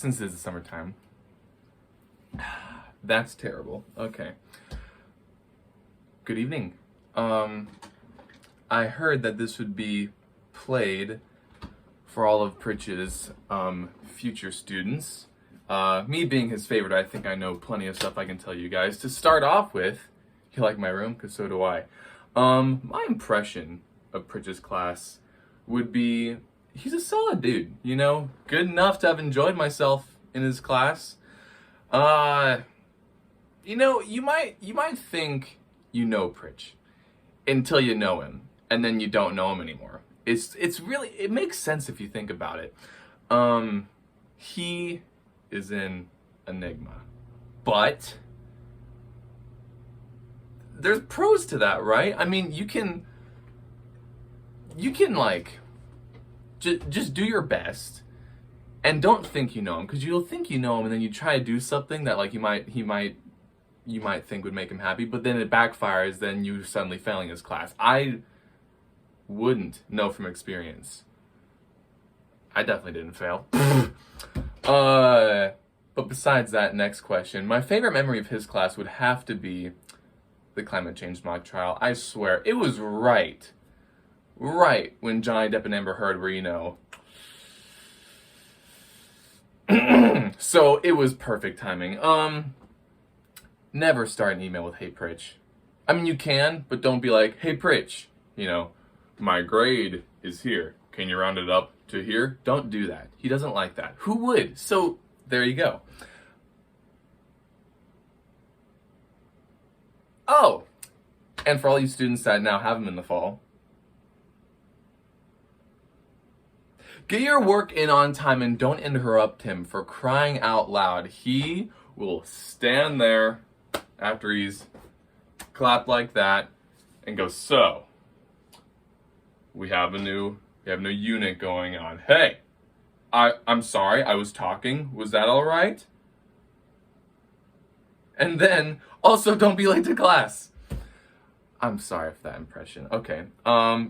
since it's the summertime. That's terrible. Okay. Good evening. I heard that this would be played for all of Prich's future students. Me being his favorite, I think I know plenty of stuff I can tell you guys. To start off with, you like my room? Because so do I. My impression of Prich's class would be, he's a solid dude, you know? Good enough to have enjoyed myself in his class. You know, you might think you know Prich until you know him, and then you don't know him anymore. It's really, it makes sense if you think about it. He is an enigma, but there's pros to that, right? I mean, you can like just do your best and don't think you know him, because you'll think you know him and then you try to do something that like you might think would make him happy, but then it backfires, then you suddenly failing his class. I wouldn't know from experience. I definitely didn't fail. But besides that, next question. My favorite memory of his class would have to be the climate change mock trial. I swear, it was right when Johnny Depp and Amber Heard were, you know. So it was perfect timing. Never start an email with, "Hey Prich." I mean, you can, but don't be like, "Hey Prich, you know, my grade is here. Can you round it up to here?" Don't do that. He doesn't like that. Who would? So there you go. Oh, and for all you students that now have him in the fall, get your work in on time and don't interrupt him. For crying out loud. He will stand there after he's clapped like that and go, "So, we have a new unit going on. Hey, I'm sorry, I was talking. Was that all right?" And then, also don't be late to class. I'm sorry for that impression. Okay.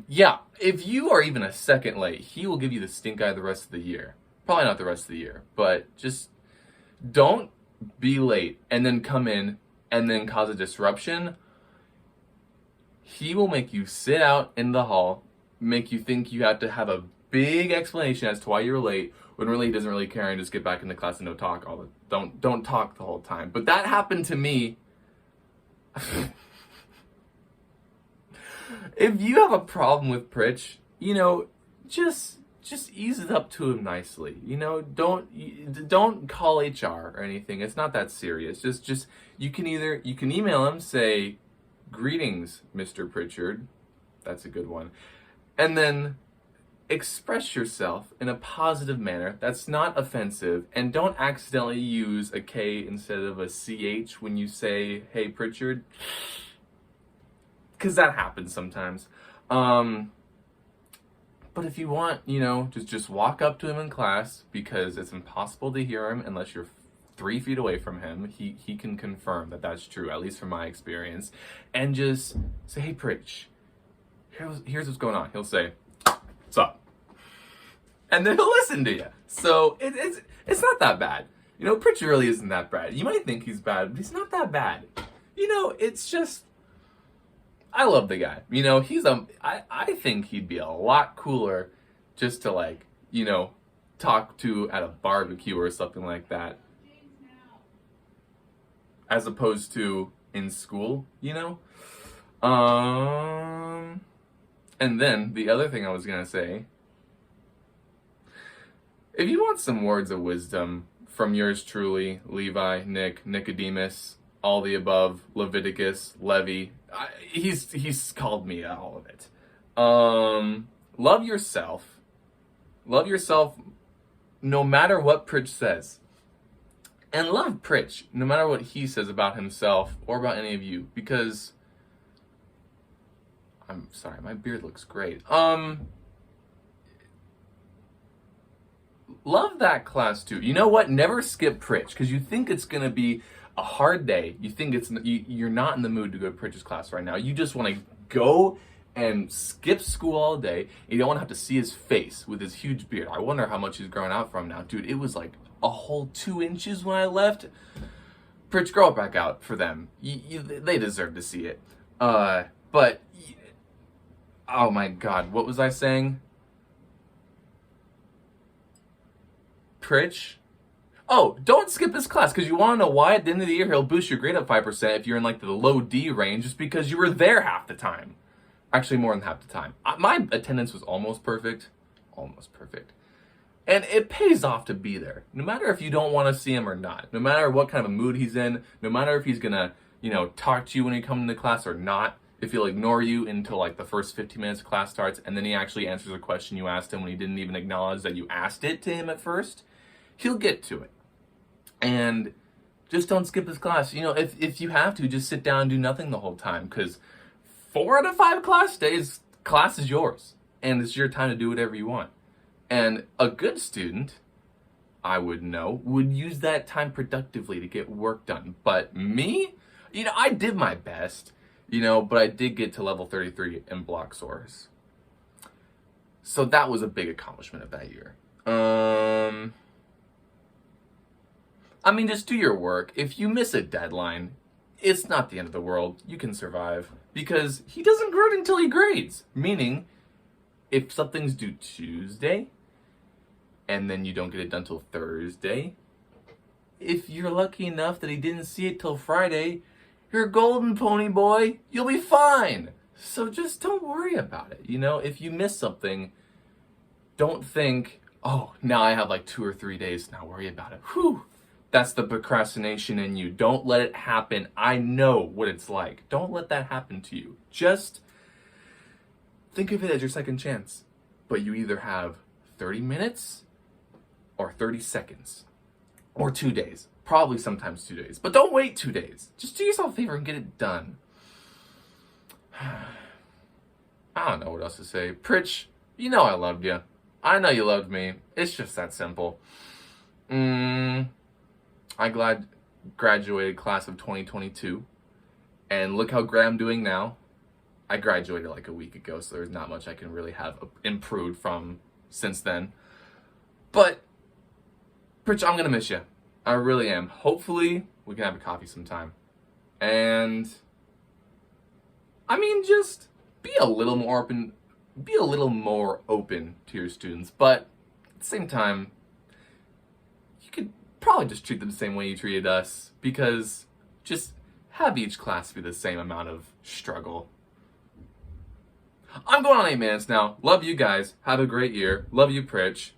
Yeah, if you are even a second late, he will give you the stink eye the rest of the year. Probably not the rest of the year, but just don't be late and then come in and then cause a disruption. He will make you sit out in the hall, make you think you have to have a big explanation as to why you're late, when really he doesn't really care, and just get back into class and don't talk the whole time. But that happened to me. If you have a problem with Prich, you know, just ease it up to him nicely. You know, don't call HR or anything. It's not that serious. Just you can email him, say, "Greetings, Mr. Pritchard." That's a good one. And then express yourself in a positive manner that's not offensive, and don't accidentally use a K instead of a CH when you say, "Hey Pritchard," because that happens sometimes. But if you want, you know, just walk up to him in class, because it's impossible to hear him unless you're 3 feet away from him. He can confirm that that's true, at least from my experience. And just say, "Hey Prich, here's what's going on." He'll say, "What's up?" And then he'll listen to you. So it's not that bad. You know, Prich really isn't that bad. You might think he's bad, but he's not that bad. You know, it's just, I love the guy. You know, I think he'd be a lot cooler just to, like, you know, talk to at a barbecue or something like that, as opposed to in school, you know? And then the other thing I was gonna say, if you want some words of wisdom from yours truly, Levi, Nick, Nicodemus, all the above, Leviticus, Levi, he's called me all of it. Love yourself. Love yourself no matter what Prich says. And love Prich no matter what he says about himself or about any of you, because I'm sorry, my beard looks great. Love that class too. You know what? Never skip Prich, because you think it's gonna be a hard day. You think you're not in the mood to go to Prich's class right now. You just want to go and skips school all day. And you don't want to have to see his face with his huge beard. I wonder how much he's grown out from now. Dude, it was like a whole 2 inches when I left. Prich, grow it back out for them. They deserve to see it. But, oh my God, what was I saying? Prich? Oh, don't skip this class, because you want to know why? At the end of the year, he'll boost your grade up 5% if you're in like the low D range, just because you were there half the time. Actually, more than half the time. My attendance was almost perfect. Almost perfect. And it pays off to be there. No matter if you don't want to see him or not. No matter what kind of a mood he's in. No matter if he's going to, talk to you when you come into class or not. If he'll ignore you until like the first 15 minutes of class starts, and then he actually answers a question you asked him when he didn't even acknowledge that you asked it to him at first, he'll get to it. And just don't skip his class. If you have to, just sit down and do nothing the whole time, because 4 out of 5 class days, class is yours. And it's your time to do whatever you want. And a good student, I would know, would use that time productively to get work done. But me, I did my best, but I did get to level 33 in block source. So that was a big accomplishment of that year. Just do your work. If you miss a deadline, it's not the end of the world. You can survive. Because he doesn't grade until he grades. Meaning, if something's due Tuesday, and then you don't get it done till Thursday, if you're lucky enough that he didn't see it till Friday, you're golden, pony boy. You'll be fine. So just don't worry about it. If you miss something, don't think, oh, now I have like 2 or 3 days to not worry about it. Whew. That's the procrastination in you. Don't let it happen. I know what it's like. Don't let that happen to you. Just think of it as your second chance. But you either have 30 minutes or 30 seconds or 2 days. Probably sometimes 2 days. But don't wait 2 days. Just do yourself a favor and get it done. I don't know what else to say. Prich, I loved you. I know you loved me. It's just that simple. I graduated class of 2022. And look how great I'm doing now. I graduated like a week ago, so there's not much I can really have improved from since then. But, Prich, I'm going to miss you. I really am. Hopefully, we can have a coffee sometime. And, just be a little more open to your students. But, at the same time, you could probably just treat them the same way you treated us, because just have each class be the same amount of struggle. I'm going on 8 minutes now. Love you guys. Have a great year. Love you, Prich.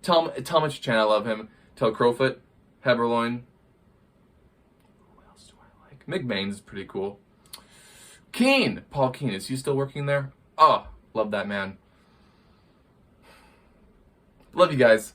Tell him Mitch Chan I love him. Tell Crowfoot, Heberloin. Who else do I like? McBain's pretty cool. Keen. Paul Keen. Is he still working there? Oh, love that man. Love you guys.